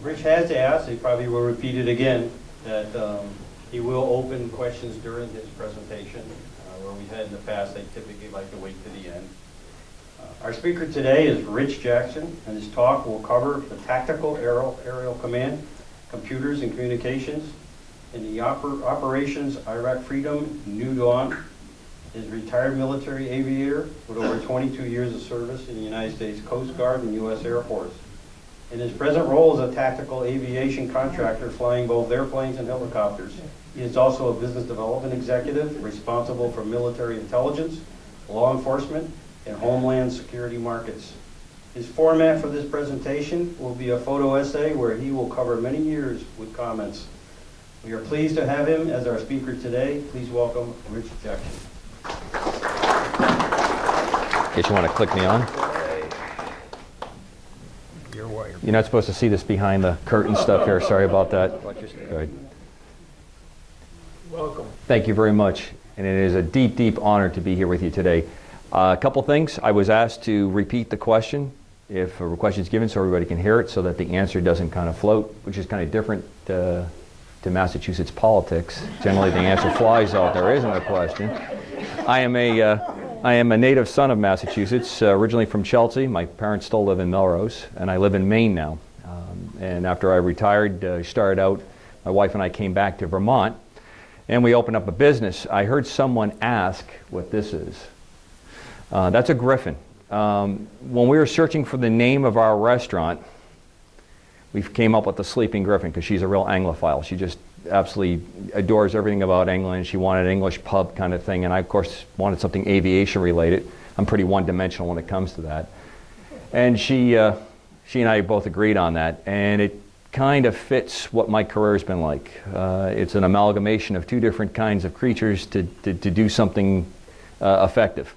Rich has asked, he probably will repeat it again, that he will open questions during his presentation. Where we've had in the past, they typically like to wait to the end. Our speaker today is Rich Jackson, and his talk will cover the tactical aerial command, computers and communications, in the Operations Iraq Freedom New Dawn. Is retired military aviator with over 22 years of service in the United States Coast Guard and U.S. Air Force. In his present role as a tactical aviation contractor flying both airplanes and helicopters, he is also a business development executive responsible for military intelligence, law enforcement, and homeland security markets. His format for this presentation will be a photo essay where he will cover many years with comments. We are pleased to have him as our speaker today. Please welcome Rich Jackson. In case you want to click me on. You're not supposed to see this behind the curtain stuff here. Sorry about that. Good. Welcome. Thank you very much. And it is a deep, deep honor to be here with you today. A couple things. I was asked to repeat the question if a question is given so everybody can hear it so that the answer doesn't kind of float, which is kind of different to Massachusetts politics. Generally, the answer flies out. There isn't a question. I am a native son of Massachusetts, originally from Chelsea. My parents still live in Melrose, and I live in Maine now. And after I retired, started out, my wife and I came back to Vermont, and we opened up a business. I heard someone ask what this is. That's a griffin. When we were searching for the name of our restaurant, we came up with the Sleeping Griffin because she's a real Anglophile. She just absolutely adores everything about England. She wanted an English pub kind of thing, and I, of course, wanted something aviation related. I'm pretty one-dimensional when it comes to that. And she and I both agreed on that, and it kind of fits what my career has been like. It's an amalgamation of two different kinds of creatures to do something effective.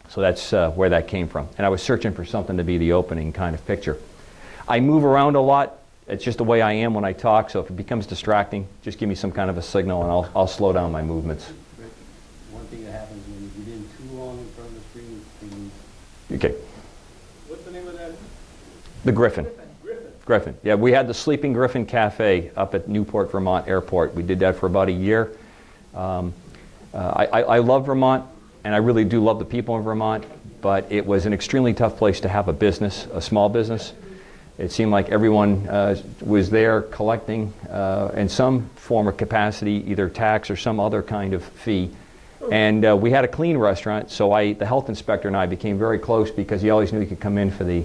So that's where that came from. And I was searching for something to be the opening kind of picture. I move around a lot. It's just the way I am when I talk, so if it becomes distracting, just give me some kind of a signal and I'll slow down my movements. Rick, one thing that happens when you get in too long in front of the screen, things... Okay. What's the name of that? The Griffin. Griffin. Yeah, we had the Sleeping Griffin Cafe up at Newport, Vermont Airport. We did that for about a year. I love Vermont, and I really do love the people in Vermont, but it was an extremely tough place to have a business, a small business. It seemed like everyone was there collecting in some form of capacity, either tax or some other kind of fee. And we had a clean restaurant, so the health inspector and I became very close because he always knew he could come in for the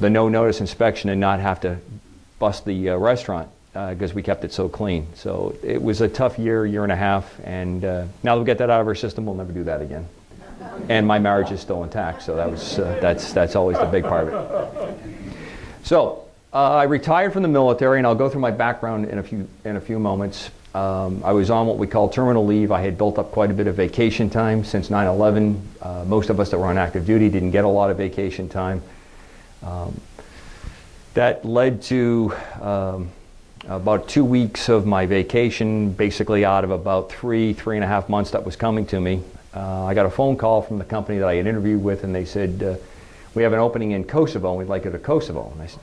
no-notice inspection and not have to bust the restaurant because we kept it so clean. So it was a tough year and a half, and now that we get that out of our system, we'll never do that again. And my marriage is still intact, so that's always the big part of it. So I retired from the military, and I'll go through my background in a few moments. I was on what we call terminal leave. I had built up quite a bit of vacation time since 9/11. Most of us that were on active duty didn't get a lot of vacation time. That led to about 2 weeks of my vacation, basically out of about three and a half months that was coming to me. I got a phone call from the company that I had interviewed with, and they said, we have an opening in Kosovo, and we'd like you to Kosovo. And I said,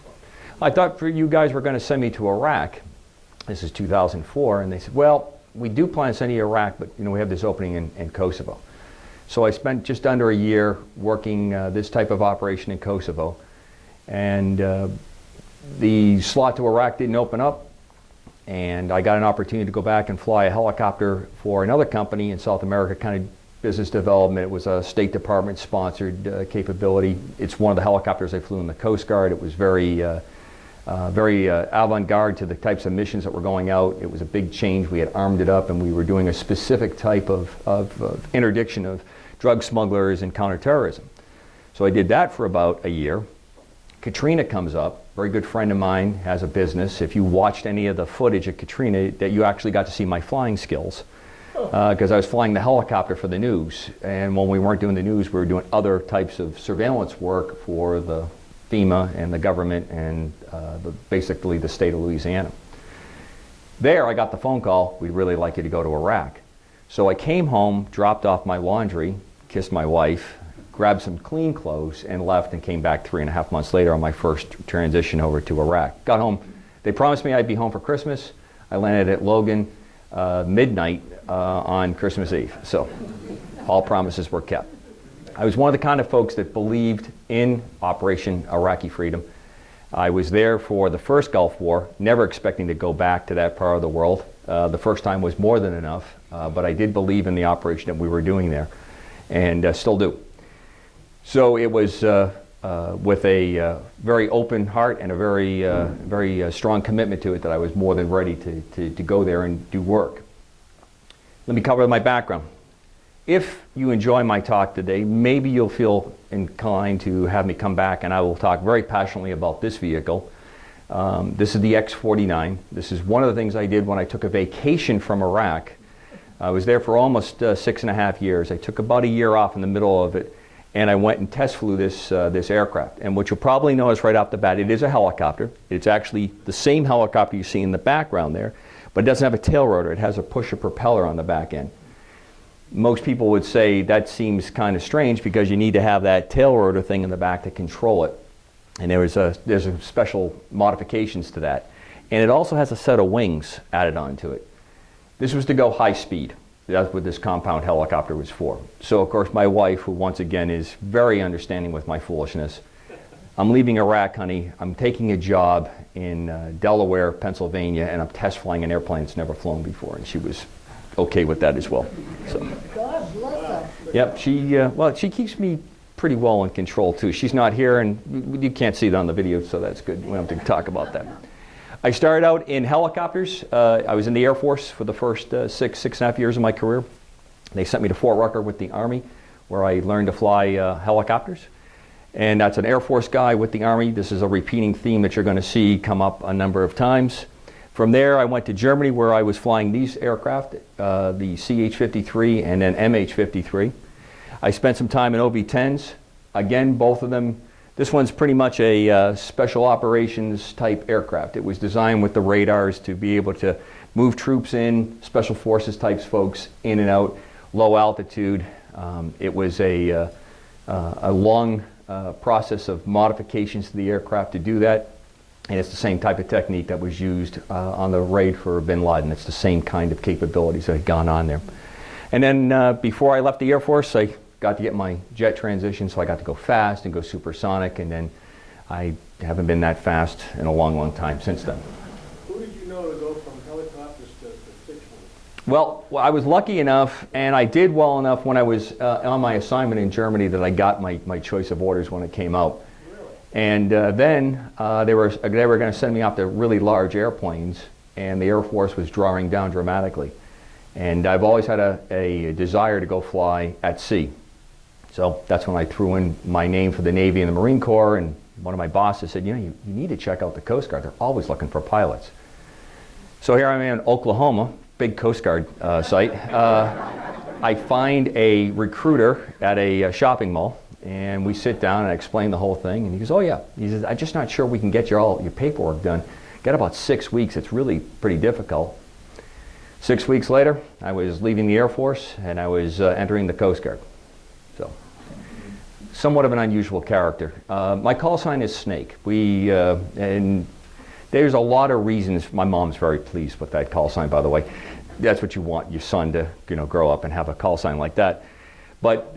I thought you guys were going to send me to Iraq. This is 2004, and they said, well, we do plan to send you to Iraq, but we have this opening in Kosovo. So I spent just under a year working this type of operation in Kosovo, and the slot to Iraq didn't open up, and I got an opportunity to go back and fly a helicopter for another company in South America, kind of business development. It was a State Department sponsored capability. It's one of the helicopters I flew in the Coast Guard. It was very avant-garde to the types of missions that were going out. It was a big change. We had armed it up, and we were doing a specific type of interdiction of drug smugglers and counterterrorism. So I did that for about a year. Katrina comes up. A very good friend of mine has a business. If you watched any of the footage of Katrina, that you actually got to see my flying skills. Because I was flying the helicopter for the news, and when we weren't doing the news, we were doing other types of surveillance work for the FEMA and the government and basically the state of Louisiana. There, I got the phone call, we'd really like you to go to Iraq. So I came home, dropped off my laundry, kissed my wife, grabbed some clean clothes and left and came back 3.5 months later on my first transition over to Iraq. Got home. They promised me I'd be home for Christmas. I landed at Logan midnight on Christmas Eve. So all promises were kept. I was one of the kind of folks that believed in Operation Iraqi Freedom. I was there for the first Gulf War, never expecting to go back to that part of the world. The first time was more than enough, but I did believe in the operation that we were doing there, and still do. So it was with a very open heart and a very strong commitment to it that I was more than ready to go there and do work. Let me cover my background. If you enjoy my talk today, maybe you'll feel inclined to have me come back and I will talk very passionately about this vehicle. This is the X-49. This is one of the things I did when I took a vacation from Iraq. I was there for almost 6.5 years. I took about a year off in the middle of it, and I went and test flew this aircraft. And what you'll probably notice right off the bat, it is a helicopter. It's actually the same helicopter you see in the background there, but it doesn't have a tail rotor. It has a pusher propeller on the back end. Most people would say that seems kind of strange because you need to have that tail rotor thing in the back to control it. And there's a special modifications to that. And it also has a set of wings added onto it. This was to go high speed. That's what this compound helicopter was for. So of course my wife, who once again is very understanding with my foolishness, I'm leaving Iraq, honey. I'm taking a job in Delaware, Pennsylvania, and I'm test flying an airplane that's never flown before. And she was okay with that as well. So. God bless her. Yep, she keeps me pretty well in control too. She's not here, and you can't see it on the video, so that's good. We don't have to talk about that. I started out in helicopters. I was in the Air Force for the first 6.5 years of my career. They sent me to Fort Rucker with the Army, where I learned to fly helicopters. And that's an Air Force guy with the Army. This is a repeating theme that you're going to see come up a number of times. From there, I went to Germany, where I was flying these aircraft, the CH-53 and then MH-53. I spent some time in OV-10s. Again, both of them. This one's pretty much a special operations type aircraft. It was designed with the radars to be able to move troops in, special forces types folks in and out, low altitude. It was a long process of modifications to the aircraft to do that. And it's the same type of technique that was used on the raid for bin Laden. It's the same kind of capabilities that had gone on there. And then before I left the Air Force, I got to get my jet transition, so I got to go fast and go supersonic, and then I haven't been that fast in a long, long time since then. Who did you know to go from helicopters to fixed ones? Well, I was lucky enough, and I did well enough when I was on my assignment in Germany that I got my choice of orders when it came out. And then they were going to send me off to really large airplanes, and the Air Force was drawing down dramatically. And I've always had a desire to go fly at sea. So that's when I threw in my name for the Navy and the Marine Corps, and one of my bosses said, you need to check out the Coast Guard. They're always looking for pilots. So here I am in Oklahoma, big Coast Guard site. I find a recruiter at a shopping mall. And we sit down and I explain the whole thing, and he goes, oh yeah. He says, I'm just not sure we can get all your paperwork done. Got about 6 weeks. It's really pretty difficult. 6 weeks later, I was leaving the Air Force and I was entering the Coast Guard. So, somewhat of an unusual character. My call sign is Snake. And there's a lot of reasons. My mom's very pleased with that call sign, by the way. That's what you want your son to, grow up and have a call sign like that. But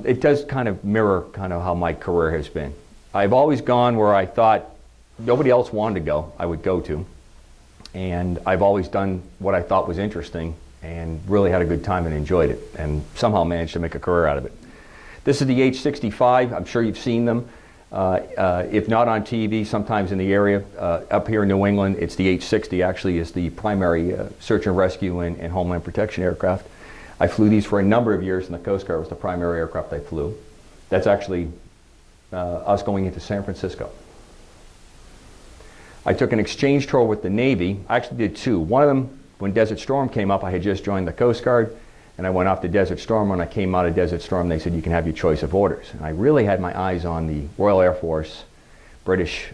it does kind of mirror how my career has been. I've always gone where I thought nobody else wanted to go, I would go to. And I've always done what I thought was interesting and really had a good time and enjoyed it, and somehow managed to make a career out of it. This is the H-65. I'm sure you've seen them. If not on TV, sometimes in the area. Up here in New England, it's the H-60 actually is the primary search and rescue and homeland protection aircraft. I flew these for a number of years, and the Coast Guard was the primary aircraft I flew. That's actually us going into San Francisco. I took an exchange tour with the Navy. I actually did two. One of them, when Desert Storm came up, I had just joined the Coast Guard, and I went off to Desert Storm. When I came out of Desert Storm, they said, you can have your choice of orders. And I really had my eyes on the Royal Air Force British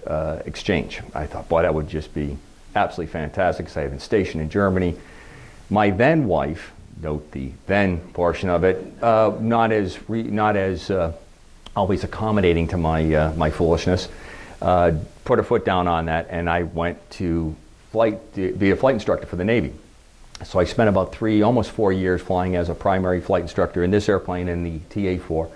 exchange. I thought, boy, that would just be absolutely fantastic, because I had been stationed in Germany. My then wife note the then portion of it, not as always accommodating to my foolishness. Put a foot down on that, and I went to be a flight instructor for the Navy. So I spent about almost 4 years flying as a primary flight instructor in this airplane in the TA-4.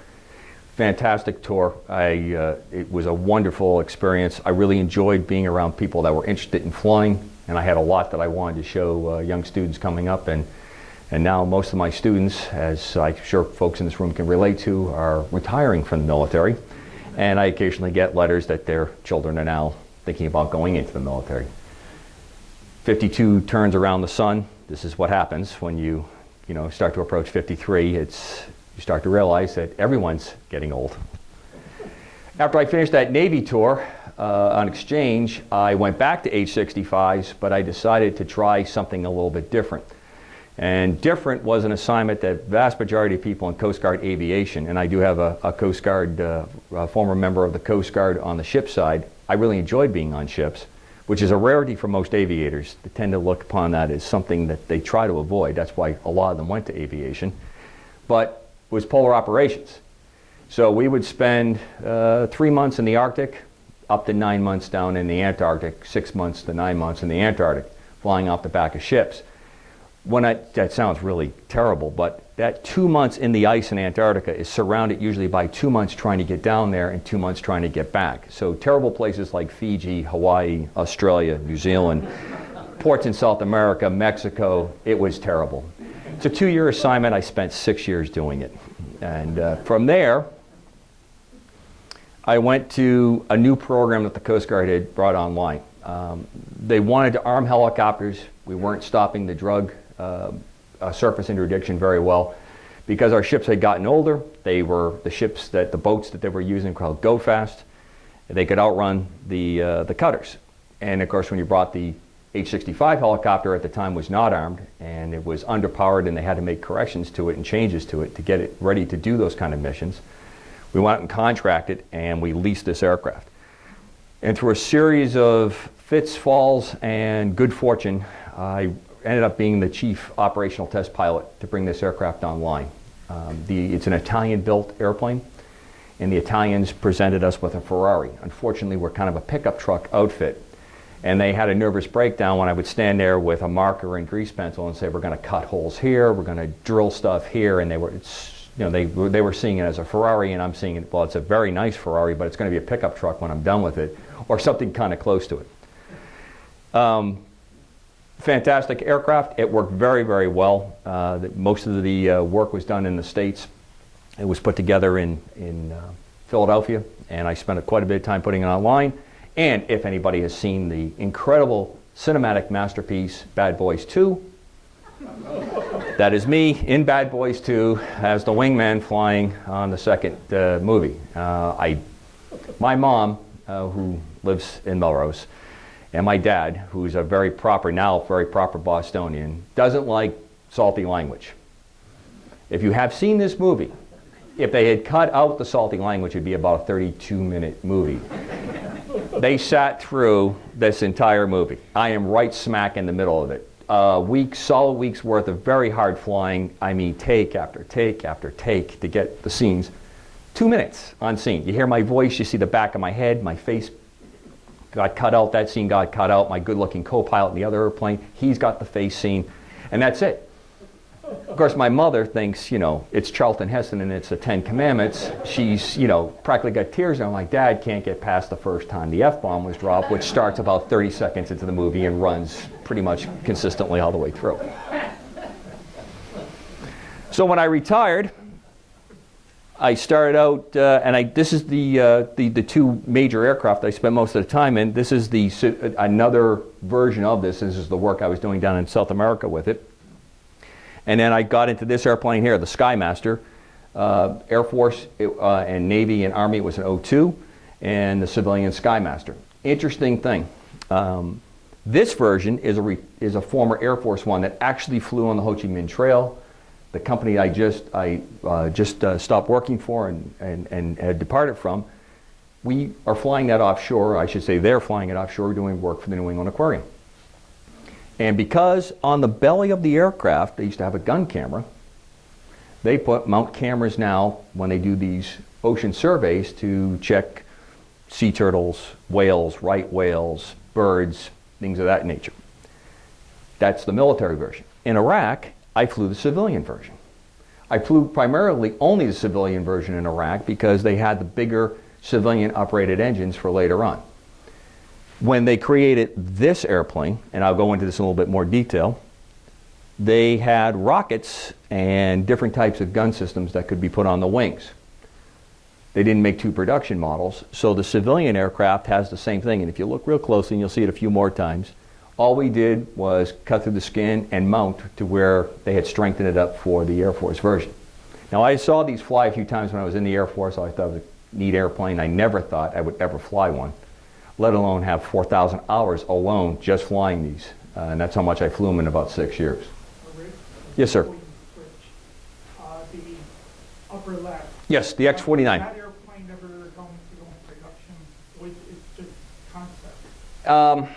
Fantastic tour. It was a wonderful experience. I really enjoyed being around people that were interested in flying, and I had a lot that I wanted to show young students coming up. And now most of my students, as I'm sure folks in this room can relate to, are retiring from the military. And I occasionally get letters that their children are now thinking about going into the military. 52 turns around the sun. This is what happens when you start to approach 53. You start to realize that everyone's getting old. After I finished that Navy tour on exchange, I went back to H-65s, but I decided to try something a little bit different. And different was an assignment that vast majority of people in Coast Guard aviation, and I do have a Coast Guard, a former member of the Coast Guard on the ship side. I really enjoyed being on ships, which is a rarity for most aviators. They tend to look upon that as something that they try to avoid. That's why a lot of them went to aviation. But it was polar operations. So we would spend 3 months in the Arctic, up to 9 months down in the Antarctic, 6 months to 9 months in the Antarctic, flying off the back of ships. That sounds really terrible, but that 2 months in the ice in Antarctica is surrounded usually by 2 months trying to get down there and 2 months trying to get back. So terrible places like Fiji, Hawaii, Australia, New Zealand, ports in South America, Mexico, it was terrible. It's a 2-year assignment. I spent 6 years doing it. And from there, I went to a new program that the Coast Guard had brought online. They wanted to arm helicopters. We weren't stopping the drug surface interdiction very well because our ships had gotten older. They were the boats that they were using called Go Fast. They could outrun the cutters. And of course, when you brought the H-65 helicopter at the time was not armed, and it was underpowered, and they had to make corrections to it and changes to it to get it ready to do those kind of missions. We went out and contracted, and we leased this aircraft. And through a series of fits, falls, and good fortune, I ended up being the chief operational test pilot to bring this aircraft online. It's an Italian-built airplane, and the Italians presented us with a Ferrari. Unfortunately, we're kind of a pickup truck outfit, and they had a nervous breakdown when I would stand there with a marker and grease pencil and say, we're going to cut holes here, we're going to drill stuff here, and they were seeing it as a Ferrari, and I'm seeing it, well, it's a very nice Ferrari, but it's going to be a pickup truck when I'm done with it, or something kind of close to it. Fantastic aircraft. It worked very, very well. Most of the work was done in the States. It was put together in Philadelphia, and I spent quite a bit of time putting it online. And if anybody has seen the incredible cinematic masterpiece, Bad Boys 2, that is me in Bad Boys 2 as the wingman flying on the second movie. My mom, who lives in Melrose, and my dad, who's a very proper Bostonian, doesn't like salty language. If you have seen this movie, if they had cut out the salty language, it'd be about a 32-minute movie. They sat through this entire movie. I am right smack in the middle of it. Solid weeks worth of very hard flying. I mean, take after take after take to get the scenes. 2 minutes on scene. You hear my voice, you see the back of my head, my face got cut out, that scene got cut out, my good-looking co-pilot in the other airplane, he's got the face scene, and that's it. Of course, my mother thinks, it's Charlton Heston and it's the Ten Commandments. She's, practically got tears on. My dad can't get past the first time the F-bomb was dropped, which starts about 30 seconds into the movie and runs pretty much consistently all the way through. So when I retired, I started out, this is the two major aircraft I spent most of the time in. This is another version of this. This is the work I was doing down in South America with it. And then I got into this airplane here, the Skymaster. Air Force and Navy and Army, it was an 02, and the civilian Skymaster. Interesting thing. This version is a former Air Force one that actually flew on the Ho Chi Minh Trail. The company I just stopped working for and had departed from, we are flying that offshore. I should say they're flying it offshore, doing work for the New England Aquarium. And because on the belly of the aircraft, they used to have a gun camera, they mount cameras now when they do these ocean surveys to check sea turtles, whales, right whales, birds, things of that nature. That's the military version. In Iraq, I flew the civilian version. I flew primarily only the civilian version in Iraq because they had the bigger civilian operated engines for later on. When they created this airplane, and I'll go into this in a little bit more detail, they had rockets and different types of gun systems that could be put on the wings. They didn't make two production models, so the civilian aircraft has the same thing, and if you look real closely, and you'll see it a few more times, all we did was cut through the skin and mount to where they had strengthened it up for the Air Force version. Now, I saw these fly a few times when I was in the Air Force. I thought it was a neat airplane. I never thought I would ever fly one, let alone have 4,000 hours alone just flying these. And that's how much I flew them in about 6 years. Yes, sir. Before you switch, the upper left. Yes, the X-49. That airplane never going to go in production? It's just concept.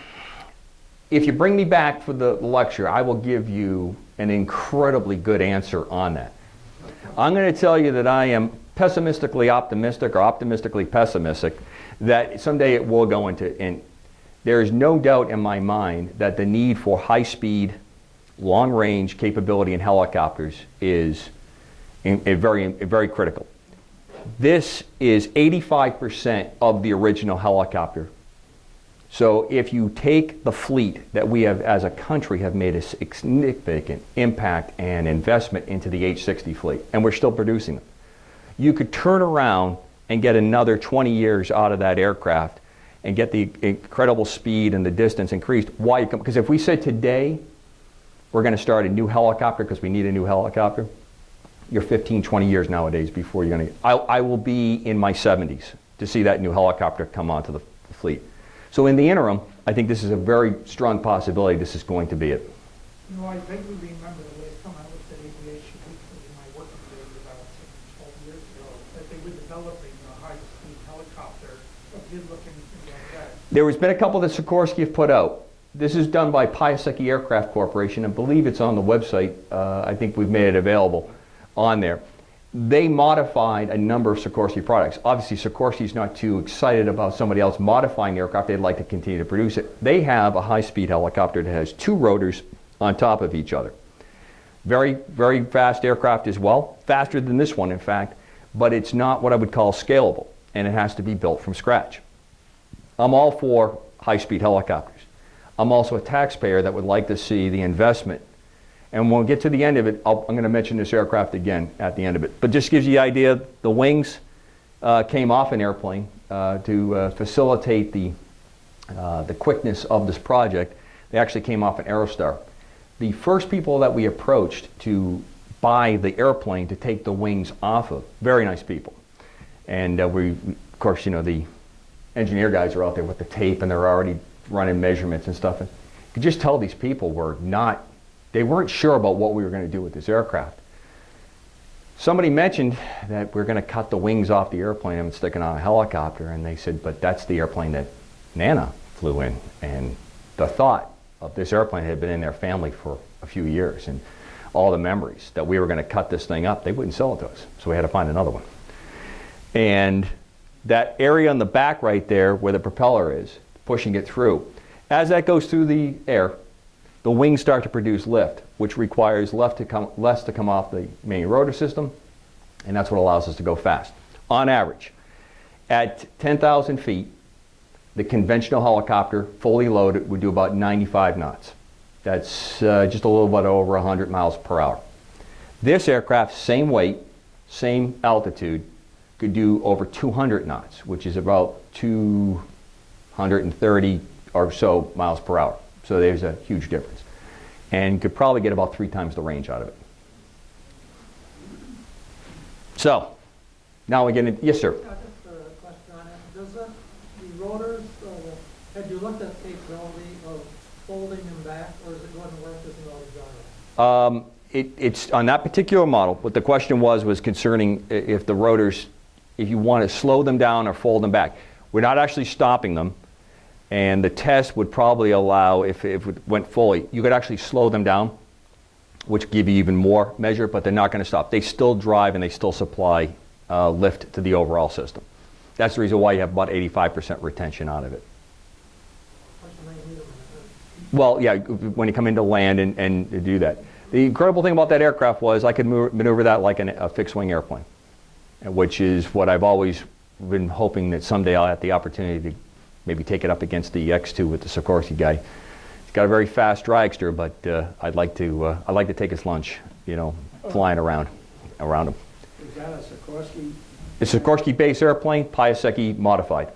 If you bring me back for the lecture, I will give you an incredibly good answer on that. I'm going to tell you that I am pessimistically optimistic or optimistically pessimistic that someday it will go into, and there is no doubt in my mind that the need for high-speed, long-range capability in helicopters is very critical. This is 85% of the original helicopter. So if you take the fleet that we have as a country have made a significant impact and investment into the H-60 fleet, and we're still producing them, you could turn around and get another 20 years out of that aircraft and get the incredible speed and the distance increased. Why? Because if we said today we're going to start a new helicopter because we need a new helicopter, you're 15, 20 years nowadays before you're going to... I will be in my 70s to see that new helicopter come onto the fleet. So in the interim, I think this is a very strong possibility this is going to be it. You know, I vaguely remember the last time I looked at aviation weekly in my working days about 12 years ago, that they were developing a high-speed helicopter, but did look anything like that. There has been a couple that Sikorsky have put out. This is done by Piasecki Aircraft Corporation. I believe it's on the website. I think we've made it available on there. They modified a number of Sikorsky products. Obviously, Sikorsky's not too excited about somebody else modifying the aircraft. They'd like to continue to produce it. They have a high-speed helicopter that has two rotors on top of each other. Very, very fast aircraft as well. Faster than this one, in fact, but it's not what I would call scalable, and it has to be built from scratch. I'm all for high-speed helicopters. I'm also a taxpayer that would like to see the investment. And when we get to the end of it, I'm going to mention this aircraft again at the end of it. But just gives you the idea, the wings came off an airplane to facilitate the quickness of this project. They actually came off an Aerostar. The first people that we approached to buy the airplane to take the wings off of, very nice people. And we, of course, you know, the engineer guys are out there with the tape and they're already running measurements and stuff. And you could just tell these people were not, they weren't sure about what we were going to do with this aircraft. Somebody mentioned that we're going to cut the wings off the airplane and stick it on a helicopter, and they said, but that's the airplane that Nana flew in. And the thought of this airplane had been in their family for a few years, and all the memories that we were going to cut this thing up, they wouldn't sell it to us, so we had to find another one. And that area on the back right there where the propeller is, pushing it through, as that goes through the air, the wings start to produce lift, which requires less to come off the main rotor system, and that's what allows us to go fast. On average, at 10,000 feet, the conventional helicopter, fully loaded, would do about 95 knots. That's just a little bit over 100 miles per hour. This aircraft, same weight, same altitude, could do over 200 knots, which is about 230 or so miles per hour. So there's a huge difference. And could probably get about 3 times the range out of it. So, now we get into, yes sir? Just a question on it. Does the rotors, have you looked at the capability of folding them back, or is it going to work as an auto gyro? It's on that particular model. What the question was concerning if the rotors, if you want to slow them down or fold them back. We're not actually stopping them. And the test would probably allow, if it went fully, you could actually slow them down, which give you even more measure, but they're not going to stop. They still drive and they still supply lift to the overall system. That's the reason why you have about 85% retention out of it. Well, yeah, when you come into land and do that. The incredible thing about that aircraft was I could maneuver that like a fixed-wing airplane, which is what I've always been hoping that someday I'll have the opportunity to maybe take it up against the X2 with the Sikorsky guy. He's got a very fast dragster, but I'd like to take his lunch, you know, flying around him. Is that a Sikorsky? It's a Sikorsky base airplane, Piasecki modified.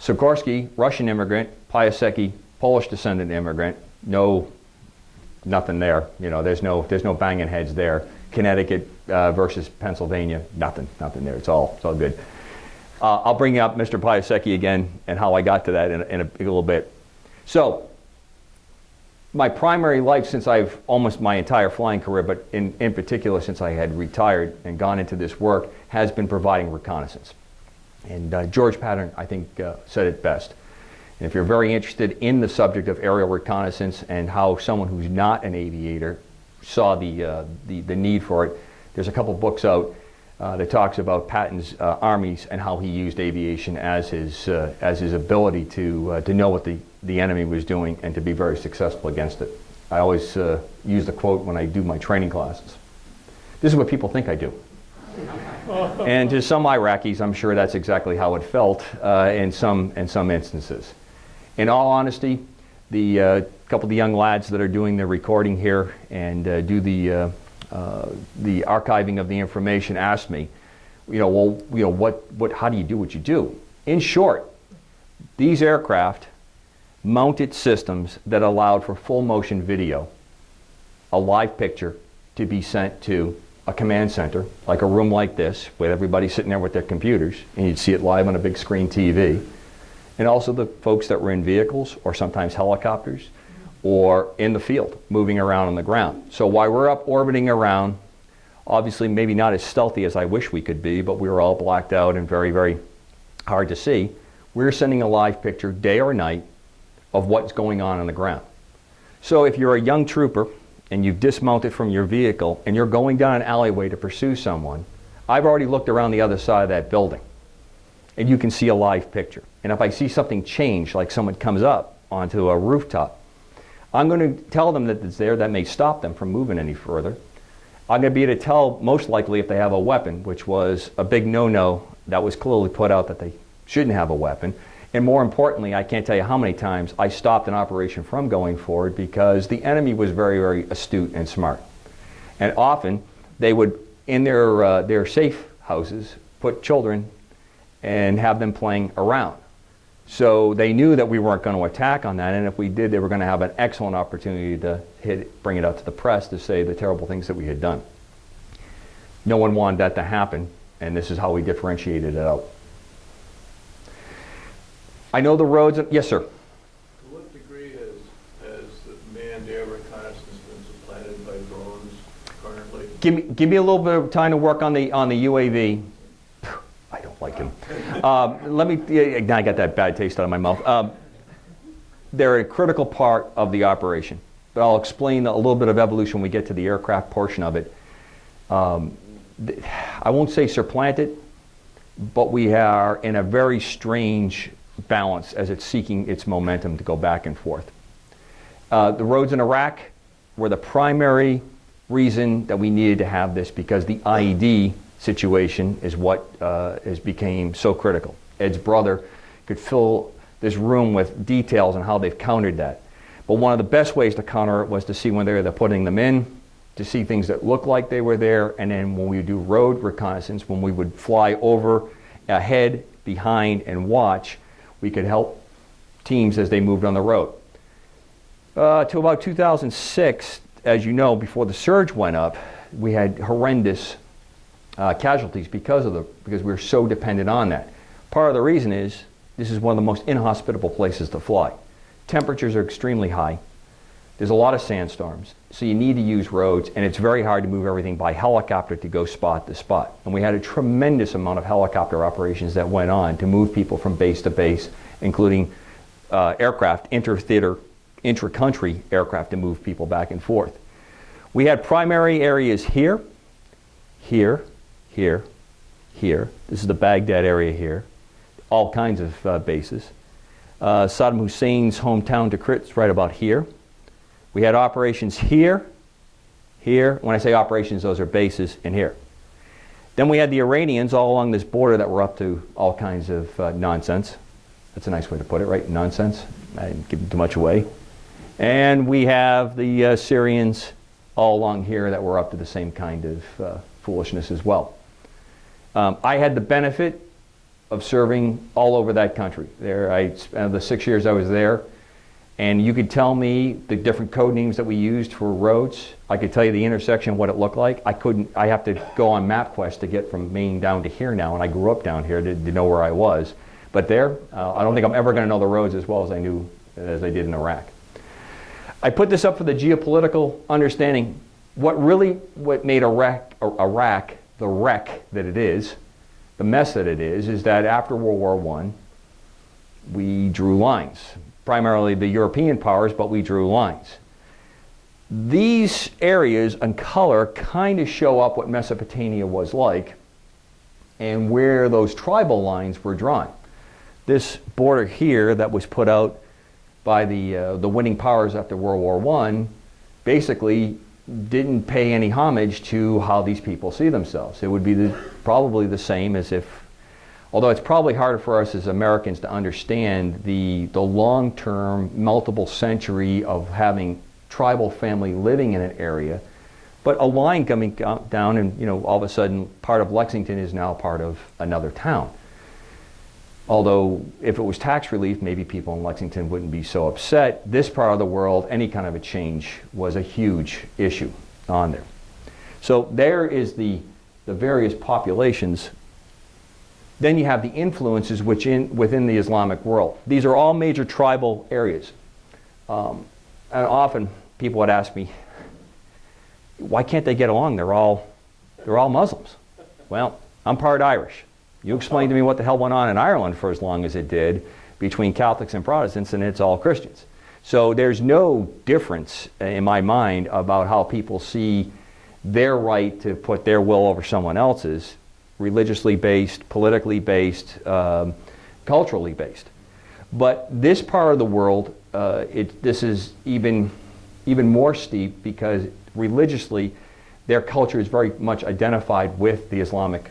Sikorsky, Russian immigrant, Piasecki, Polish descendant immigrant. Nothing there. You know, there's no banging heads there. Connecticut versus Pennsylvania, nothing there. It's all good. I'll bring up Mr. Piasecki again and how I got to that in a little bit. So, my primary life since I've almost my entire flying career, but in particular since I had retired and gone into this work, has been providing reconnaissance. And George Patton, I think, said it best. And if you're very interested in the subject of aerial reconnaissance and how someone who's not an aviator saw the need for it, there's a couple books out that talks about Patton's armies and how he used aviation as his ability to know what the enemy was doing and to be very successful against it. I always use the quote when I do my training classes. This is what people think I do. And to some Iraqis, I'm sure that's exactly how it felt in some instances. In all honesty, the couple of the young lads that are doing the recording here and do the archiving of the information asked me, how do you do what you do? In short, these aircraft mounted systems that allowed for full motion video, a live picture to be sent to a command center, like a room like this, with everybody sitting there with their computers, and you'd see it live on a big screen TV. And also the folks that were in vehicles, or sometimes helicopters, or in the field, moving around on the ground. So while we're up orbiting around, obviously maybe not as stealthy as I wish we could be, but we were all blacked out and very, very hard to see, we're sending a live picture, day or night, of what's going on the ground. So if you're a young trooper, and you've dismounted from your vehicle, and you're going down an alleyway to pursue someone, I've already looked around the other side of that building, and you can see a live picture. And if I see something change, like someone comes up onto a rooftop, I'm going to tell them that it's there. That may stop them from moving any further. I'm going to be able to tell, most likely, if they have a weapon, which was a big no-no that was clearly put out that they shouldn't have a weapon. And more importantly, I can't tell you how many times I stopped an operation from going forward because the enemy was very, very astute and smart. And often, they would, in their safe houses, put children and have them playing around. So they knew that we weren't going to attack on that, and if we did, they were going to have an excellent opportunity to bring it out to the press to say the terrible things that we had done. No one wanted that to happen, and this is how we differentiated it out. I know the roads. Yes, sir. To what degree has the manned air reconnaissance been supplanted by drones currently? Give me a little bit of time to work on the UAV. I don't like him. Now I got that bad taste out of my mouth. They're a critical part of the operation, but I'll explain a little bit of evolution when we get to the aircraft portion of it. I won't say supplanted, but we are in a very strange balance as it's seeking its momentum to go back and forth. The roads in Iraq were the primary reason that we needed to have this because the IED situation is what has became so critical. Ed's brother could fill this room with details on how they've countered that. But one of the best ways to counter it was to see when they're putting them in, to see things that looked like they were there, and then when we do road reconnaissance, when we would fly over, ahead, behind, and watch, we could help teams as they moved on the road. To about 2006, as you know, before the surge went up, we had horrendous casualties because we were so dependent on that. Part of the reason is this is one of the most inhospitable places to fly. Temperatures are extremely high. There's a lot of sandstorms, so you need to use roads, and it's very hard to move everything by helicopter to go spot to spot. And we had a tremendous amount of helicopter operations that went on to move people from base to base including aircraft, intra-country aircraft to move people back and forth. We had primary areas here, here, here, here. This is the Baghdad area here. All kinds of bases. Saddam Hussein's hometown Tikrit's right about here. We had operations here, here. When I say operations, those are bases, and here. Then we had the Iranians all along this border that were up to all kinds of nonsense. That's a nice way to put it, right? Nonsense. I didn't give too much away. And we have the Syrians all along here that were up to the same kind of foolishness as well. I had the benefit of serving all over that country. There, I spent the 6 years I was there, and you could tell me the different code names that we used for roads. I could tell you the intersection, what it looked like. I have to go on MapQuest to get from Maine down to here now, and I grew up down here to know where I was. But there, I don't think I'm ever going to know the roads as well as I did in Iraq. I put this up for the geopolitical understanding. What made Iraq the wreck that it is, the mess that it is that after World War I, we drew lines. Primarily the European powers, but we drew lines. These areas in color kind of show up what Mesopotamia was like and where those tribal lines were drawn. This border here that was put out by the winning powers after World War I basically didn't pay any homage to how these people see themselves. It would be probably the same as if, although it's probably harder for us as Americans to understand the long-term, multiple century of having tribal family living in an area, but a line coming down and all of a sudden part of Lexington is now part of another town. Although if it was tax relief, maybe people in Lexington wouldn't be so upset. This part of the world, any kind of a change was a huge issue on there. So there is the various populations. Then you have the influences within the Islamic world. These are all major tribal areas. And often people would ask me, why can't they get along? They're all Muslims. Well, I'm part Irish. You explain to me what the hell went on in Ireland for as long as it did between Catholics and Protestants, and it's all Christians. So there's no difference in my mind about how people see their right to put their will over someone else's, religiously based, politically based, culturally based. But this part of the world, this is even more steep because religiously their culture is very much identified with the Islamic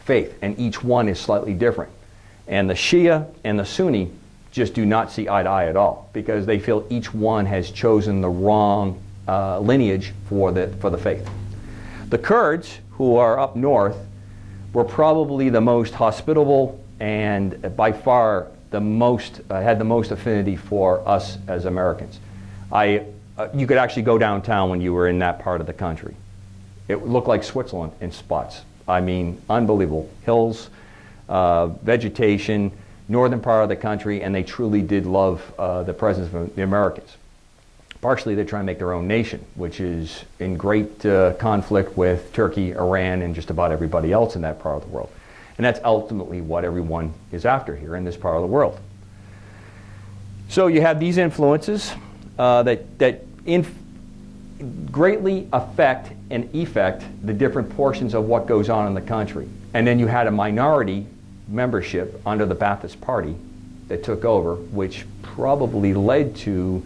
faith, and each one is slightly different. And the Shia and the Sunni just do not see eye to eye at all because they feel each one has chosen the wrong lineage for the faith. The Kurds, who are up north, were probably the most hospitable and by far the most had the most affinity for us as Americans. You could actually go downtown when you were in that part of the country. It looked like Switzerland in spots. I mean, unbelievable. Hills, vegetation, northern part of the country, and they truly did love the presence of the Americans. Partially, they're trying to make their own nation, which is in great conflict with Turkey, Iran, and just about everybody else in that part of the world. And that's ultimately what everyone is after here in this part of the world. So you have these influences that greatly affect and effect the different portions of what goes on in the country. And then you had a minority membership under the Ba'athist Party that took over, which probably led to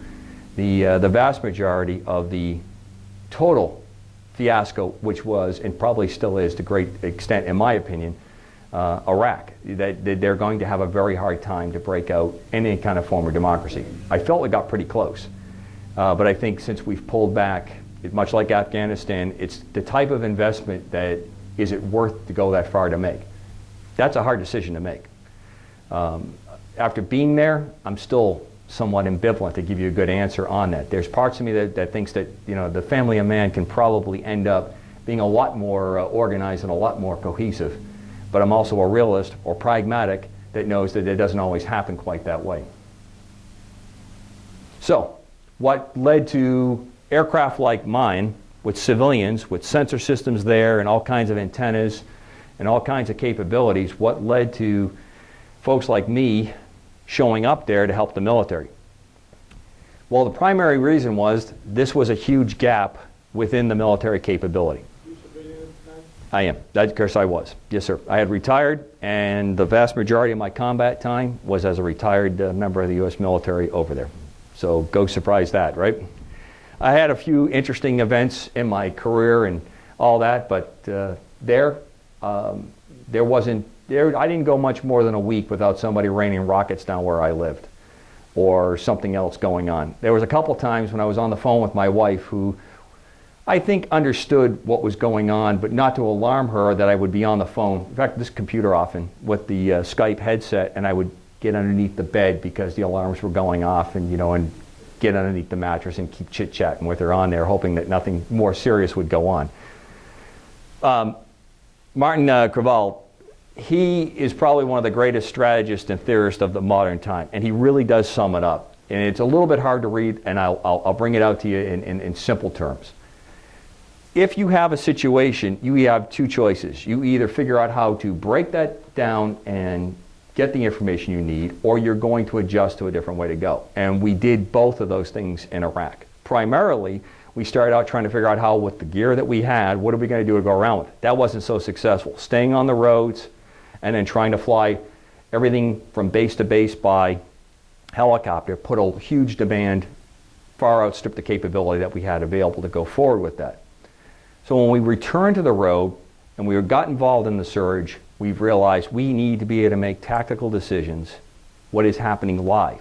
the vast majority of the total fiasco, which was, and probably still is to great extent, in my opinion, Iraq. That they're going to have a very hard time to break out any kind of form of democracy. I felt it got pretty close. But I think since we've pulled back, much like Afghanistan, it's the type of investment that is it worth to go that far to make. That's a hard decision to make. After being there, I'm still somewhat ambivalent to give you a good answer on that. There's parts of me that thinks that the family of man can probably end up being a lot more organized and a lot more cohesive. But I'm also a realist or pragmatic that knows that it doesn't always happen quite that way. So, what led to aircraft like mine with civilians, with sensor systems there and all kinds of antennas and all kinds of capabilities, what led to folks like me showing up there to help the military. Well, the primary reason was this was a huge gap within the military capability. You civilian at the time? I am. Of course I was. Yes, sir. I had retired, and the vast majority of my combat time was as a retired member of the U.S. military over there. So go surprise that, right? I had a few interesting events in my career and all that, but there wasn't, I didn't go much more than a week without somebody raining rockets down where I lived or something else going on. There was a couple times when I was on the phone with my wife who I think understood what was going on, but not to alarm her that I would be on the phone. In fact, this computer often with the Skype headset, and I would get underneath the bed because the alarms were going off, and and get underneath the mattress and keep chit-chatting with her on there, hoping that nothing more serious would go on. Martin Creval, he is probably one of the greatest strategists and theorists of the modern time, and he really does sum it up. And it's a little bit hard to read, and I'll bring it out to you in simple terms. If you have a situation, you have two choices. You either figure out how to break that down and get the information you need, or you're going to adjust to a different way to go. And we did both of those things in Iraq. Primarily, we started out trying to figure out how, with the gear that we had, what are we going to do to go around with it? That wasn't so successful. Staying on the roads and then trying to fly everything from base to base by helicopter put a huge demand, far outstripped the capability that we had available to go forward with that. So when we returned to the road and we got involved in the surge, we've realized we need to be able to make tactical decisions, what is happening live.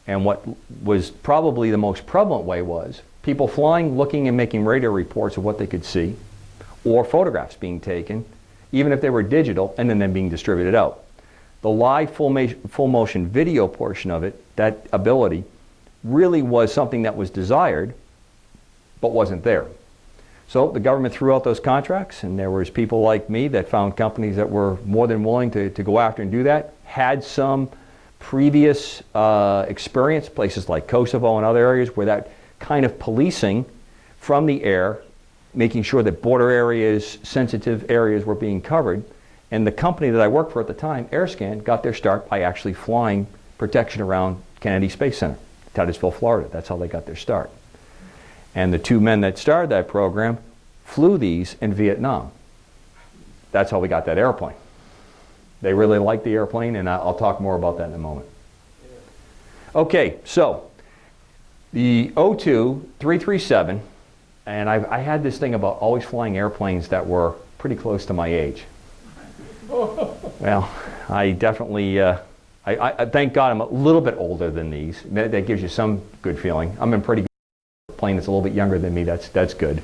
And what was probably the most prevalent way was people flying, looking and making radar reports of what they could see, or photographs being taken, even if they were digital, and then being distributed out. The live full motion video portion of it, that ability, really was something that was desired, but wasn't there. So the government threw out those contracts, and there was people like me that found companies that were more than willing to go after and do that, had some previous experience, places like Kosovo and other areas where that kind of policing from the air, making sure that border areas, sensitive areas were being covered. And the company that I worked for at the time, AirScan, got their start by actually flying protection around Kennedy Space Center, Titusville, Florida. That's how they got their start. And the two men that started that program flew these in Vietnam. That's how we got that airplane. They really liked the airplane, and I'll talk more about that in a moment. Okay, so the O2-337, and I had this thing about always flying airplanes that were pretty close to my age. Well, I definitely, I thank God I'm a little bit older than these. That gives you some good feeling. I'm in pretty good plane that's a little bit younger than me. That's good.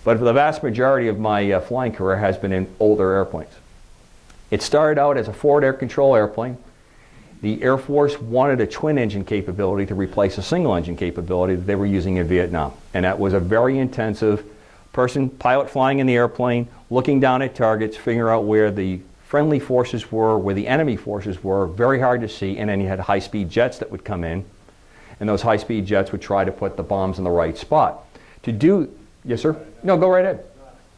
But for the vast majority of my flying career has been in older airplanes. It started out as a forward air control airplane. The Air Force wanted a twin engine capability to replace a single engine capability that they were using in Vietnam. And that was a very intensive pilot flying in the airplane, looking down at targets, figuring out where the friendly forces were, where the enemy forces were, very hard to see, and then you had high-speed jets that would come in, and those high-speed jets would try to put the bombs in the right spot. To do, yes sir? No, go right ahead.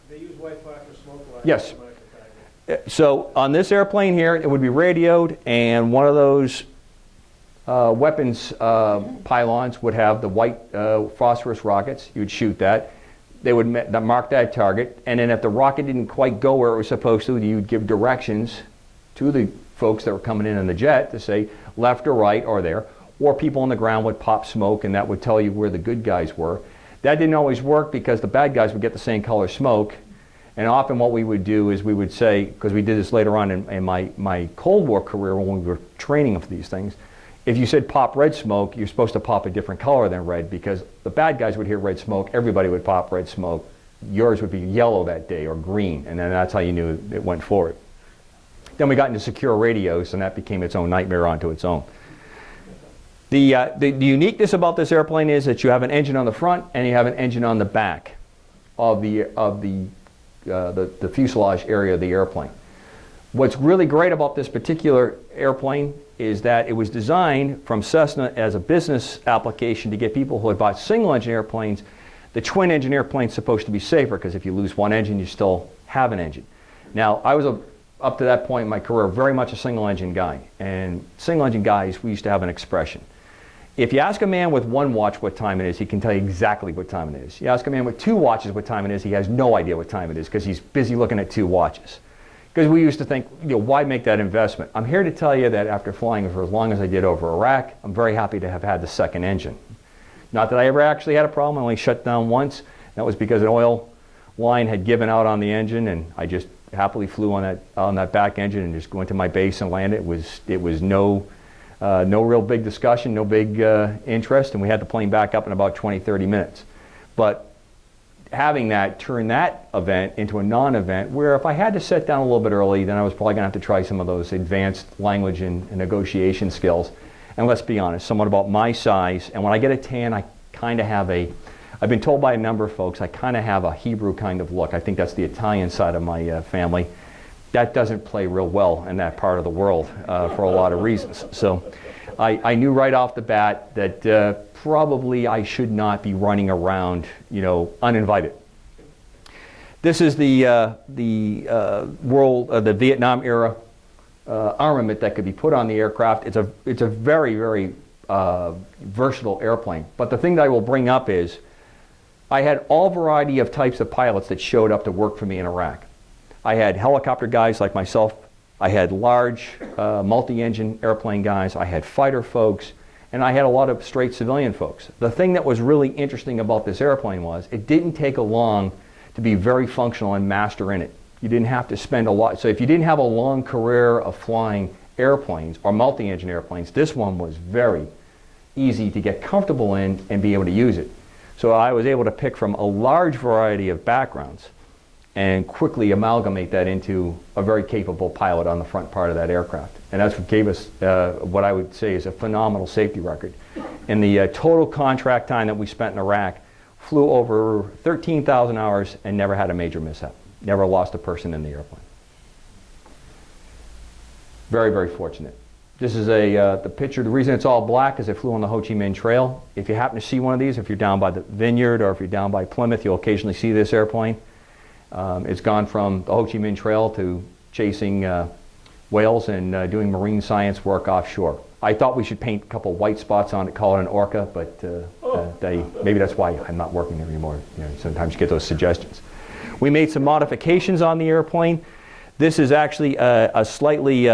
They use Wi-Fi for smoke alarms. Yes. So on this airplane here, it would be radioed, and one of those weapons pylons would have the white phosphorus rockets. You would shoot that. They would mark that target, and then if the rocket didn't quite go where it was supposed to, you'd give directions to the folks that were coming in the jet to say left or right or there, or people on the ground would pop smoke, and that would tell you where the good guys were. That didn't always work because the bad guys would get the same color smoke, and often what we would do is we would say, because we did this later on in my Cold War career when we were training for these things, if you said pop red smoke, you're supposed to pop a different color than red, because the bad guys would hear red smoke, everybody would pop red smoke. Yours would be yellow that day or green, and then that's how you knew it went forward. Then we got into secure radios, and that became its own nightmare onto its own. The uniqueness about this airplane is that you have an engine on the front and you have an engine on the back of the fuselage area of the airplane. What's really great about this particular airplane is that it was designed from Cessna as a business application to get people who had bought single engine airplanes. The twin engine airplane is supposed to be safer because if you lose one engine, you still have an engine. Now, I was up to that point in my career, very much a single engine guy. And single engine guys, we used to have an expression. If you ask a man with one watch what time it is, he can tell you exactly what time it is. You ask a man with two watches what time it is, he has no idea what time it is because he's busy looking at two watches. Because we used to think, why make that investment? I'm here to tell you that after flying for as long as I did over Iraq, I'm very happy to have had the second engine. Not that I ever actually had a problem, I only shut down once. That was because an oil line had given out on the engine, and I just happily flew on that back engine and just went to my base and landed. It was no real big discussion, no big interest, and we had the plane back up in about 20-30 minutes. But having that turn that event into a non-event, where if I had to sit down a little bit early, then I was probably going to have to try some of those advanced language and negotiation skills. And let's be honest, someone about my size, and when I get a tan, I kind of have I've been told by a number of folks, I kind of have a Hebrew kind of look. I think that's the Italian side of my family. That doesn't play real well in that part of the world for a lot of reasons. So I knew right off the bat that probably I should not be running around, uninvited. This is the Vietnam era armament that could be put on the aircraft. It's a very, very versatile airplane. But the thing that I will bring up is I had all variety of types of pilots that showed up to work for me in Iraq. I had helicopter guys like myself. I had large multi-engine airplane guys. I had fighter folks. And I had a lot of straight civilian folks. The thing that was really interesting about this airplane was it didn't take long to be very functional and master in it. You didn't have to spend a lot. So if you didn't have a long career of flying airplanes or multi-engine airplanes, this one was very easy to get comfortable in and be able to use it. So I was able to pick from a large variety of backgrounds and quickly amalgamate that into a very capable pilot on the front part of that aircraft. And that's what gave us what I would say is a phenomenal safety record. In the total contract time that we spent in Iraq, flew over 13,000 hours and never had a major mishap. Never lost a person in the airplane. Very, very fortunate. This is the picture. The reason it's all black is I flew on the Ho Chi Minh Trail. If you happen to see one of these, if you're down by the Vineyard or if you're down by Plymouth, you'll occasionally see this airplane. It's gone from the Ho Chi Minh Trail to chasing whales and doing marine science work offshore. I thought we should paint a couple white spots on it, call it an orca, but maybe that's why I'm not working there anymore. Sometimes you get those suggestions. We made some modifications on the airplane. This is actually a slightly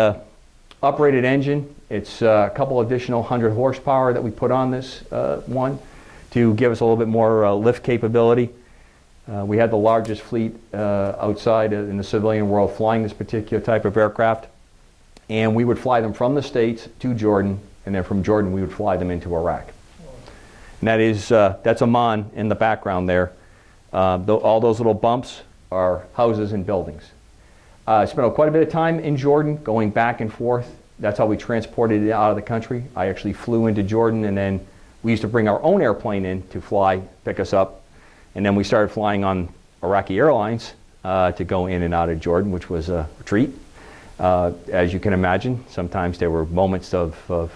uprated engine. It's a couple additional 100 horsepower that we put on this one to give us a little bit more lift capability. We had the largest fleet outside in the civilian world flying this particular type of aircraft. And we would fly them from the States to Jordan, and then from Jordan we would fly them into Iraq. And that's Amman in the background there. All those little bumps are houses and buildings. I spent quite a bit of time in Jordan, going back and forth. That's how we transported it out of the country. I actually flew into Jordan, and then we used to bring our own airplane in to fly, pick us up. And then we started flying on Iraqi Airlines to go in and out of Jordan, which was a treat. As you can imagine, sometimes there were moments of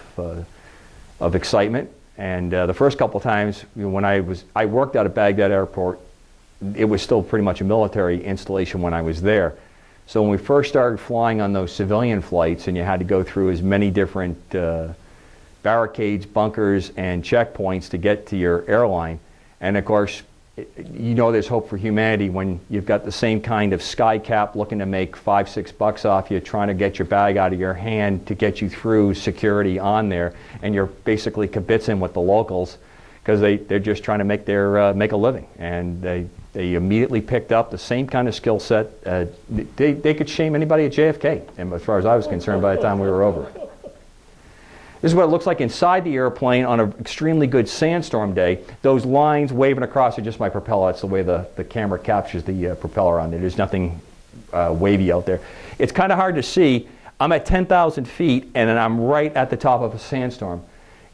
excitement. And the first couple times when I worked out of Baghdad Airport, it was still pretty much a military installation when I was there. So when we first started flying on those civilian flights and you had to go through as many different barricades, bunkers, and checkpoints to get to your airline, and of course, there's hope for humanity when you've got the same kind of sky cap looking to make $5-6 off you, trying to get your bag out of your hand to get you through security on there, and you're basically kibitzing with the locals because they're just trying to make a living, and they immediately picked up the same kind of skill set. They could shame anybody at JFK, and as far as I was concerned, by the time we were over. This is what it looks like inside the airplane on an extremely good sandstorm day. Those lines waving across are just my propeller. That's the way the camera captures the propeller on there. There's nothing wavy out there. It's kind of hard to see. I'm at 10,000 feet, and then I'm right at the top of a sandstorm.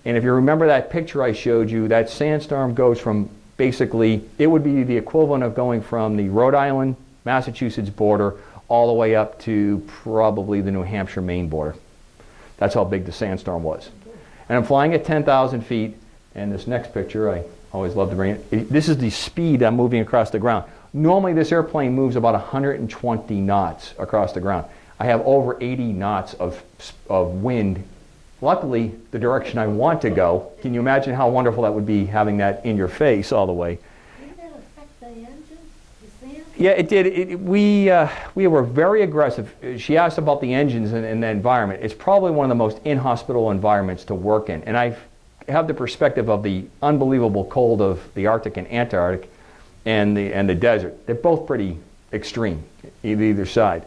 And if you remember that picture I showed you, that sandstorm goes from basically, it would be the equivalent of going from the Rhode Island, Massachusetts border all the way up to probably the New Hampshire, Maine border. That's how big the sandstorm was. And I'm flying at 10,000 feet, and this next picture, I always love to bring it. This is the speed I'm moving across the ground. Normally this airplane moves about 120 knots across the ground. I have over 80 knots of wind. Luckily, the direction I want to go. Can you imagine how wonderful that would be, having that in your face all the way? Didn't that affect the engines, the sand? Yeah, it did. We were very aggressive. She asked about the engines and the environment. It's probably one of the most inhospitable environments to work in. And I have the perspective of the unbelievable cold of the Arctic and Antarctic and the desert. They're both pretty extreme, either side.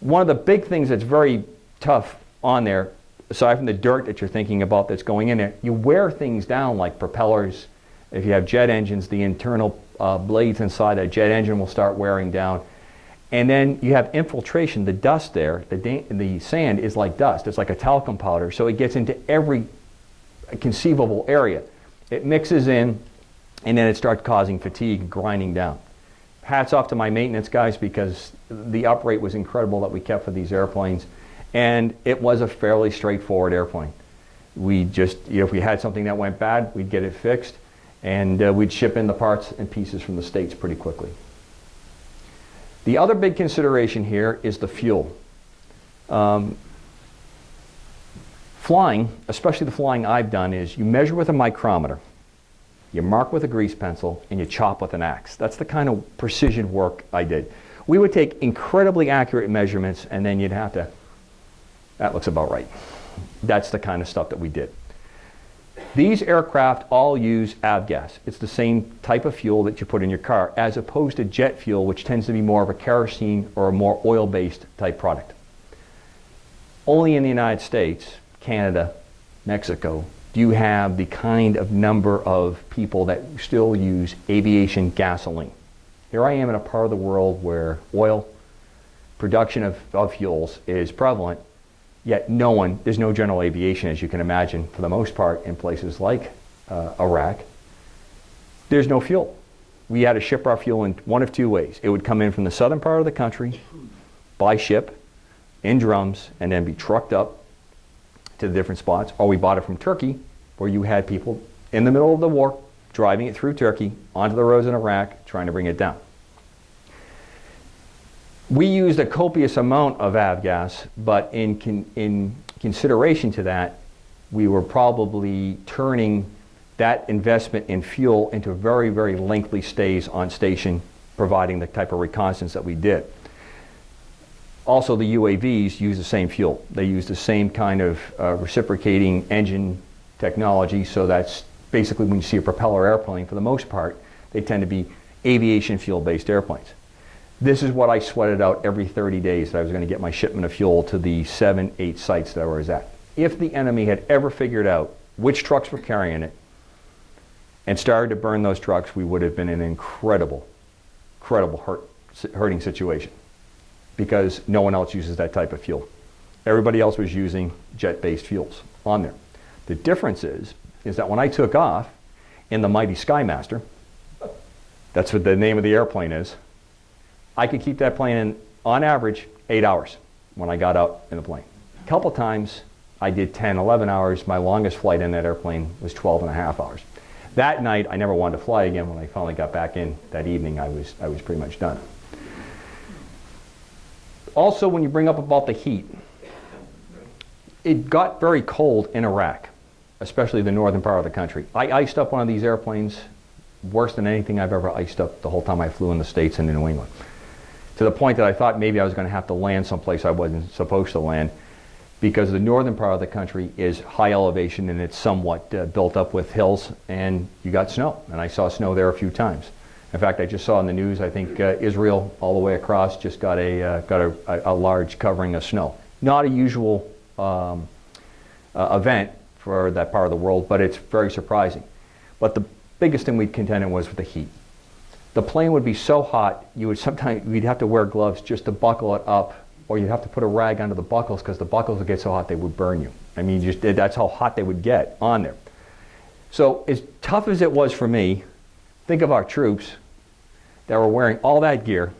One of the big things that's very tough on there, aside from the dirt that you're thinking about that's going in there, you wear things down like propellers. If you have jet engines, the internal blades inside that jet engine will start wearing down. And then you have infiltration. The dust there, the sand is like dust. It's like a talcum powder, so it gets into every conceivable area. It mixes in, and then it starts causing fatigue and grinding down. Hats off to my maintenance guys, because the uprate was incredible that we kept for these airplanes. And it was a fairly straightforward airplane. We just, if we had something that went bad, we'd get it fixed, and we'd ship in the parts and pieces from the States pretty quickly. The other big consideration here is the fuel. Flying, especially the flying I've done, is you measure with a micrometer, you mark with a grease pencil, and you chop with an axe. That's the kind of precision work I did. We would take incredibly accurate measurements, and then you'd have to, that looks about right. That's the kind of stuff that we did. These aircraft all use avgas. It's the same type of fuel that you put in your car, as opposed to jet fuel, which tends to be more of a kerosene or a more oil-based type product. Only in the United States, Canada, Mexico, do you have the kind of number of people that still use aviation gasoline. Here I am in a part of the world where oil, production of fuels is prevalent, yet there's no general aviation, as you can imagine, for the most part, in places like Iraq. There's no fuel. We had to ship our fuel in one of two ways. It would come in from the southern part of the country by ship, in drums, and then be trucked up to the different spots, or we bought it from Turkey, where you had people in the middle of the war driving it through Turkey onto the roads in Iraq, trying to bring it down. We used a copious amount of avgas, but in consideration to that, we were probably turning that investment in fuel into very, very lengthy stays on station, providing the type of reconnaissance that we did. Also, the UAVs use the same fuel. They use the same kind of reciprocating engine technology, so that's basically when you see a propeller airplane, for the most part, they tend to be aviation fuel-based airplanes. This is what I sweated out every 30 days, that I was going to get my shipment of fuel to the 7, 8 sites that I was at. If the enemy had ever figured out which trucks were carrying it and started to burn those trucks, we would have been in an incredible hurting situation, because no one else uses that type of fuel. Everybody else was using jet-based fuels on there. The difference is that when I took off in the mighty Skymaster, that's what the name of the airplane is, I could keep that plane in, on average, 8 hours when I got out in the plane. A couple times I did 10, 11 hours. My longest flight in that airplane was 12 and a half hours. That night, I never wanted to fly again. When I finally got back in that evening, I was pretty much done. Also, when you bring up about the heat, it got very cold in Iraq, especially the northern part of the country. I iced up one of these airplanes worse than anything I've ever iced up the whole time I flew in the States and in New England. To the point that I thought maybe I was going to have to land someplace I wasn't supposed to land, because the northern part of the country is high elevation and it's somewhat built up with hills, and you got snow. And I saw snow there a few times. In fact, I just saw in the news, I think Israel all the way across just got a large covering of snow. Not a usual event for that part of the world, but it's very surprising. But the biggest thing we contended was with the heat. The plane would be so hot, we'd have to wear gloves just to buckle it up, or you'd have to put a rag under the buckles, because the buckles would get so hot they would burn you. I mean, that's how hot they would get on there. So as tough as it was for me, think of our troops that were wearing all that gear,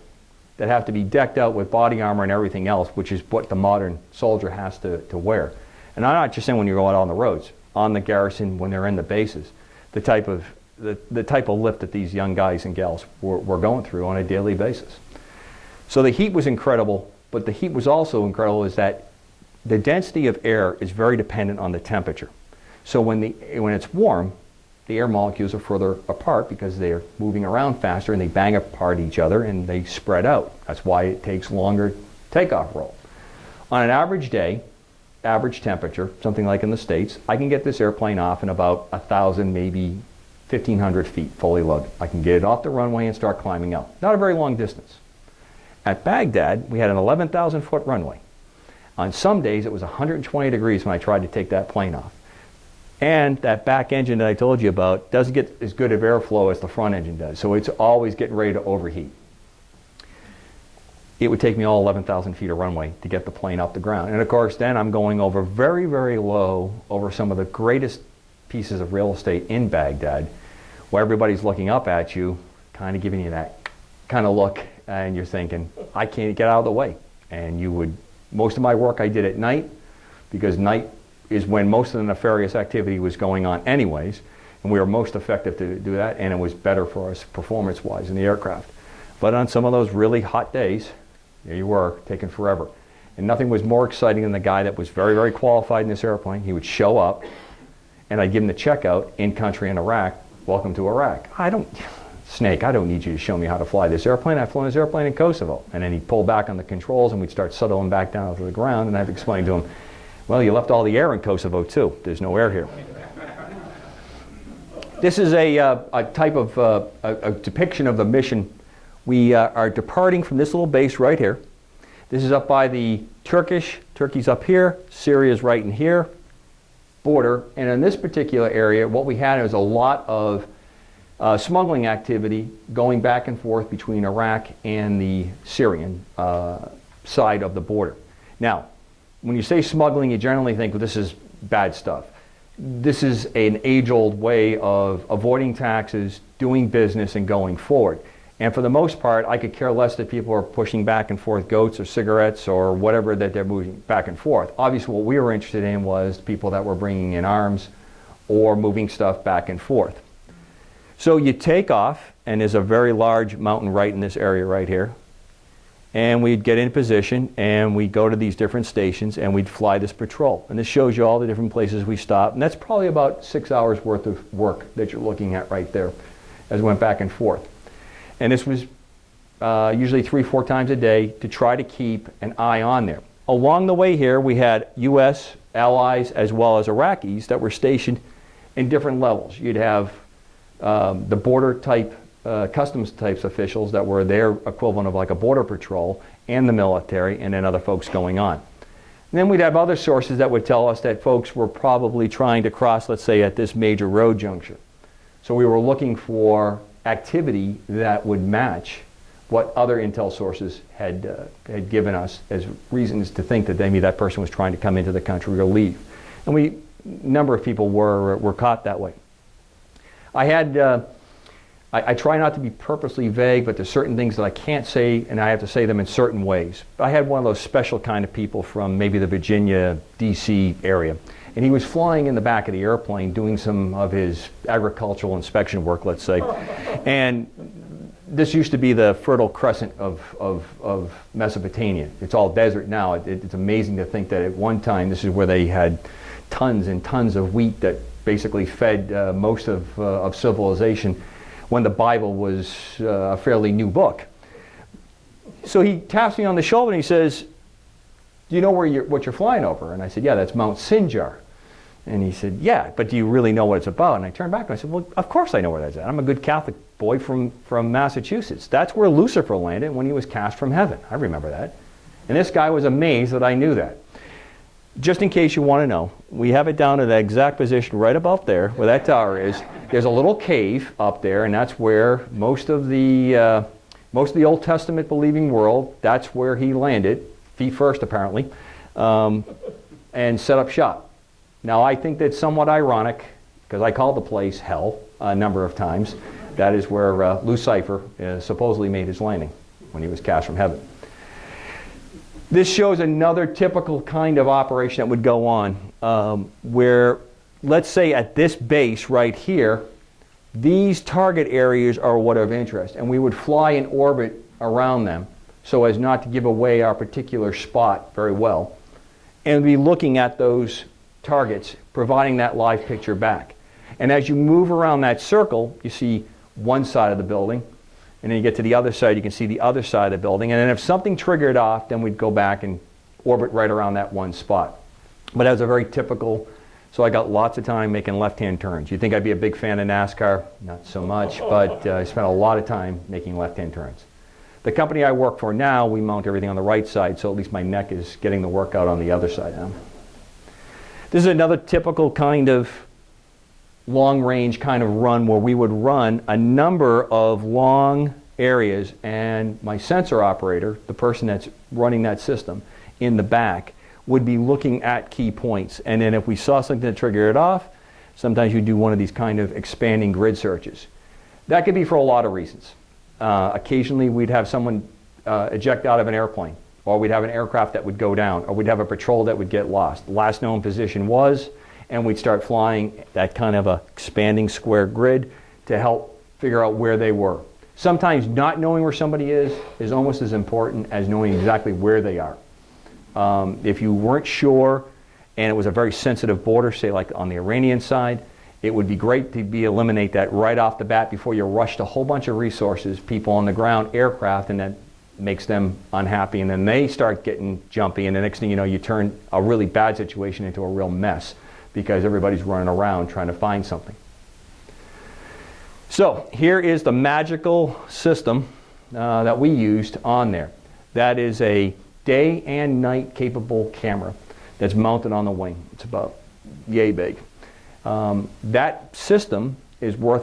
that have to be decked out with body armor and everything else, which is what the modern soldier has to wear. And I'm not just saying when you're going out on the roads, on the garrison, when they're in the bases, the type of lift that these young guys and gals were going through on a daily basis. So the heat was incredible. but the heat was also incredible, is that the density of air is very dependent on the temperature. So when it's warm, the air molecules are further apart because they're moving around faster and they bang apart each other and they spread out. That's why it takes longer takeoff roll. On an average day, average temperature, something like in the States, I can get this airplane off in about 1,000, maybe 1,500 feet fully loaded. I can get it off the runway and start climbing out. Not a very long distance. At Baghdad, we had an 11,000 foot runway. On some days, it was 120 degrees when I tried to take that plane off. And that back engine that I told you about doesn't get as good of airflow as the front engine does, so it's always getting ready to overheat. It would take me all 11,000 feet of runway to get the plane off the ground. And of course, then I'm going over very, very low over some of the greatest pieces of real estate in Baghdad, where everybody's looking up at you, kind of giving you that kind of look, and you're thinking, I can't get out of the way. And most of my work I did at night, because night is when most of the nefarious activity was going on anyways, and we were most effective to do that, and it was better for us performance-wise in the aircraft. But on some of those really hot days, there you were, taking forever. And nothing was more exciting than the guy that was very, very qualified in this airplane. He would show up, and I'd give him the checkout in country in Iraq. Welcome to Iraq. Snake, I don't need you to show me how to fly this airplane. I've flown this airplane in Kosovo. And then he'd pull back on the controls, and we'd start settling back down to the ground, and I'd explain to him, well, you left all the air in Kosovo too. There's no air here. This is a type of a depiction of the mission. We are departing from this little base right here. This is up by the Turkey's up here, Syria's right in here, border. And in this particular area, what we had was a lot of smuggling activity going back and forth between Iraq and the Syrian side of the border. Now, when you say smuggling, you generally think, well, this is bad stuff. This is an age-old way of avoiding taxes, doing business, and going forward. And for the most part, I could care less that people are pushing back and forth goats or cigarettes or whatever that they're moving back and forth. Obviously, what we were interested in was people that were bringing in arms or moving stuff back and forth. So you take off, and there's a very large mountain right in this area right here. And we'd get in position, and we'd go to these different stations, and we'd fly this patrol. And this shows you all the different places we stopped. And that's probably about 6 hours worth of work that you're looking at right there as we went back and forth. And this was usually 3-4 times a day to try to keep an eye on there. Along the way here, we had U.S. allies as well as Iraqis that were stationed in different levels. You'd have the border type, customs types officials that were their equivalent of like a border patrol, and the military, and then other folks going on. And then we'd have other sources that would tell us that folks were probably trying to cross, let's say, at this major road juncture. So we were looking for activity that would match what other intel sources had given us as reasons to think that maybe that person was trying to come into the country or leave. And a number of people were caught that way. I try not to be purposely vague, but there's certain things that I can't say, and I have to say them in certain ways. I had one of those special kind of people from maybe the Virginia, D.C. area, and he was flying in the back of the airplane doing some of his agricultural inspection work, let's say. And this used to be the Fertile Crescent of Mesopotamia. It's all desert now. It's amazing to think that at one time this is where they had tons and tons of wheat that basically fed most of civilization when the Bible was a fairly new book. So he taps me on the shoulder and he says, do you know what you're flying over? And I said, yeah, that's Mount Sinjar. And he said, yeah, but do you really know what it's about? And I turned back and I said, well, of course I know where that's at. I'm a good Catholic boy from Massachusetts. That's where Lucifer landed when he was cast from heaven. I remember that. And this guy was amazed that I knew that. Just in case you want to know, we have it down at that exact position right about there, where that tower is. There's a little cave up there, and that's where most of the Old Testament believing world, that's where he landed, feet first apparently, and set up shop. Now I think that's somewhat ironic, because I called the place hell a number of times. That is where Lucifer supposedly made his landing when he was cast from heaven. This shows another typical kind of operation that would go on, where, let's say at this base right here, these target areas are what are of interest, and we would fly in orbit around them so as not to give away our particular spot very well, and be looking at those targets, providing that live picture back. And as you move around that circle, you see one side of the building, and then you get to the other side, you can see the other side of the building, and then if something triggered off, then we'd go back and orbit right around that one spot. But that was a very typical, so I got lots of time making left-hand turns. You'd think I'd be a big fan of NASCAR, not so much, but I spent a lot of time making left-hand turns. The company I work for now, we mount everything on the right side, so at least my neck is getting the workout on the other side now. This is another typical kind of long-range kind of run where we would run a number of long areas, and my sensor operator, the person that's running that system in the back, would be looking at key points. And then if we saw something that triggered it off, sometimes you do one of these kind of expanding grid searches. That could be for a lot of reasons. Occasionally we'd have someone eject out of an airplane, or we'd have an aircraft that would go down, or we'd have a patrol that would get lost. The last known position was, and we'd start flying that kind of a expanding square grid to help figure out where they were. Sometimes not knowing where somebody is almost as important as knowing exactly where they are. If you weren't sure, and it was a very sensitive border, say like on the Iranian side, it would be great to eliminate that right off the bat before you rushed a whole bunch of resources, people on the ground, aircraft, and that makes them unhappy, and then they start getting jumpy, and the next thing you know, you turn a really bad situation into a real mess because everybody's running around trying to find something. So here is the magical system that we used on there. That is a day and night capable camera that's mounted on the wing. It's about yay big. That system is worth